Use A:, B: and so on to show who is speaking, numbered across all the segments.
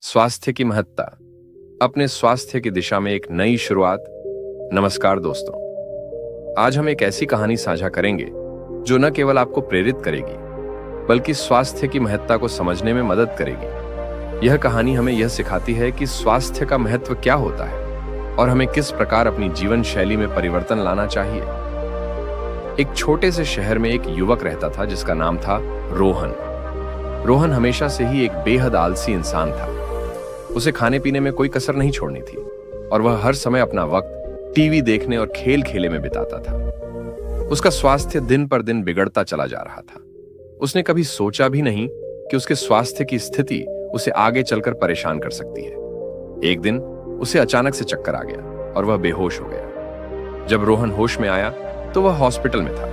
A: स्वास्थ्य की महत्ता, अपने स्वास्थ्य की दिशा में एक नई शुरुआत। नमस्कार दोस्तों, आज हम एक ऐसी कहानी साझा करेंगे जो न केवल आपको प्रेरित करेगी बल्कि स्वास्थ्य की महत्ता को समझने में मदद करेगी। यह कहानी हमें यह सिखाती है कि स्वास्थ्य का महत्व क्या होता है और हमें किस प्रकार अपनी जीवन शैली में परिवर्तन लाना चाहिए। एक छोटे से शहर में एक युवक रहता था जिसका नाम था रोहन। रोहन हमेशा से ही एक बेहद आलसी इंसान था। उसे खाने पीने में कोई कसर नहीं छोड़नी थी और वह हर समय अपना वक्त टीवी देखने और खेल खेले में बिताता था। उसका स्वास्थ्य दिन पर दिन बिगड़ता चला जा रहा था। उसने कभी सोचा भी नहीं कि उसके स्वास्थ्य की स्थिति उसे आगे चलकर परेशान कर सकती है। एक दिन उसे अचानक से चक्कर आ गया और वह बेहोश हो गया। जब रोहन होश में आया तो वह हॉस्पिटल में था।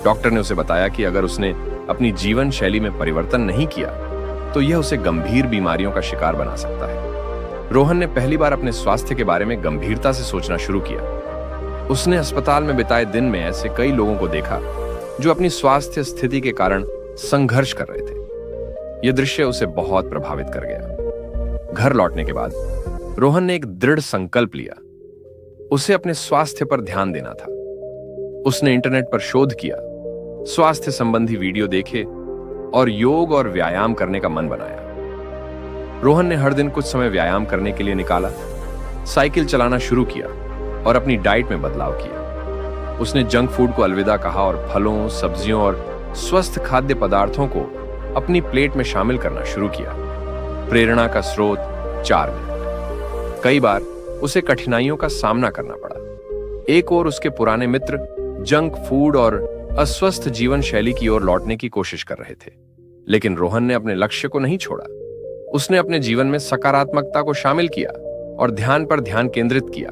A: डॉक्टर ने उसे बताया कि अगर उसने अपनी जीवन शैली में परिवर्तन नहीं किया तो यह उसे गंभीर बीमारियों का शिकार बना सकता है। रोहन ने पहली बार अपने स्वास्थ्य के बारे में गंभीरता से सोचना शुरू किया। उसने अस्पताल में बिताए दिन में ऐसे कई लोगों को देखा जो अपनी स्वास्थ्य स्थिति के कारण संघर्ष कर रहे थे। यह दृश्य उसे बहुत प्रभावित कर गया। घर लौटने के बाद रोहन ने एक दृढ़ संकल्प लिया। उसे अपने स्वास्थ्य पर ध्यान देना था। उसने इंटरनेट पर शोध किया, स्वास्थ्य संबंधी वीडियो देखे और योग और व्यायाम करने का मन बनाया। रोहन ने हर दिन कुछ समय व्यायाम करने के लिए निकाला, साइकिल चलाना शुरू किया और अपनी डाइट में बदलाव किया। उसने जंक फूड को अलविदा कहा और फलों, सब्जियों और स्वस्थ खाद्य पदार्थों को अपनी प्लेट में शामिल करना शुरू किया। प्रेरणा का स्रोत 4 मिनट। कई बार उसे कठिनाइयों का सामना करना पड़ा। एक ओर उसके पुराने मित्र जंक फूड और अस्वस्थ जीवन शैली की ओर लौटने की कोशिश कर रहे थे, लेकिन रोहन ने अपने लक्ष्य को नहीं छोड़ा। उसने अपने जीवन में सकारात्मकता को शामिल किया और ध्यान पर ध्यान केंद्रित किया।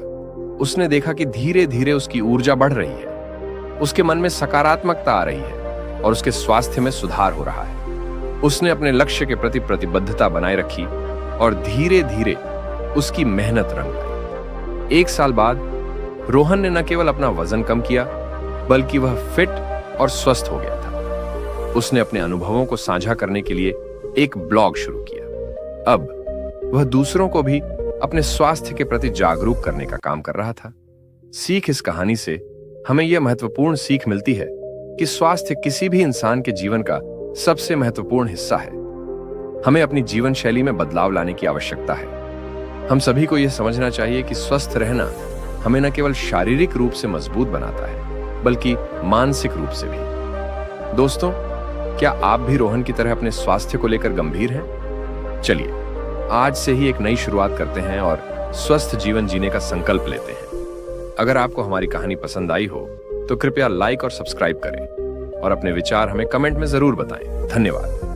A: उसने देखा कि धीरे धीरे उसकी ऊर्जा बढ़ रही है, उसके मन में सकारात्मकता आ रही है और उसके स्वास्थ्य में सुधार हो रहा है। उसने अपने लक्ष्य के प्रति प्रतिबद्धता बनाए रखी और धीरे धीरे उसकी मेहनत रंग लाई। 1 साल बाद रोहन ने न केवल अपना वजन कम किया बल्कि वह फिट और स्वस्थ हो गया था। उसने अपने अनुभवों को साझा करने के लिए एक ब्लॉग शुरू किया। अब वह दूसरों को भी अपने स्वास्थ्य के प्रति जागरूक करने का काम कर रहा था। सीख इस कहानी से हमें यह महत्वपूर्ण सीख मिलती है कि स्वास्थ्य किसी भी इंसान के जीवन का सबसे महत्वपूर्ण हिस्सा है। हमें अपनी जीवन शैली में बदलाव लाने की आवश्यकता है। हम सभी को यह समझना चाहिए कि स्वस्थ रहना हमें न केवल शारीरिक रूप से मजबूत बनाता है बल्कि मानसिक रूप से भी। दोस्तों, क्या आप भी रोहन की तरह अपने स्वास्थ्य को लेकर गंभीर हैं? चलिए आज से ही एक नई शुरुआत करते हैं और स्वस्थ जीवन जीने का संकल्प लेते हैं। अगर आपको हमारी कहानी पसंद आई हो तो कृपया लाइक और सब्सक्राइब करें और अपने विचार हमें कमेंट में जरूर बताएं। धन्यवाद।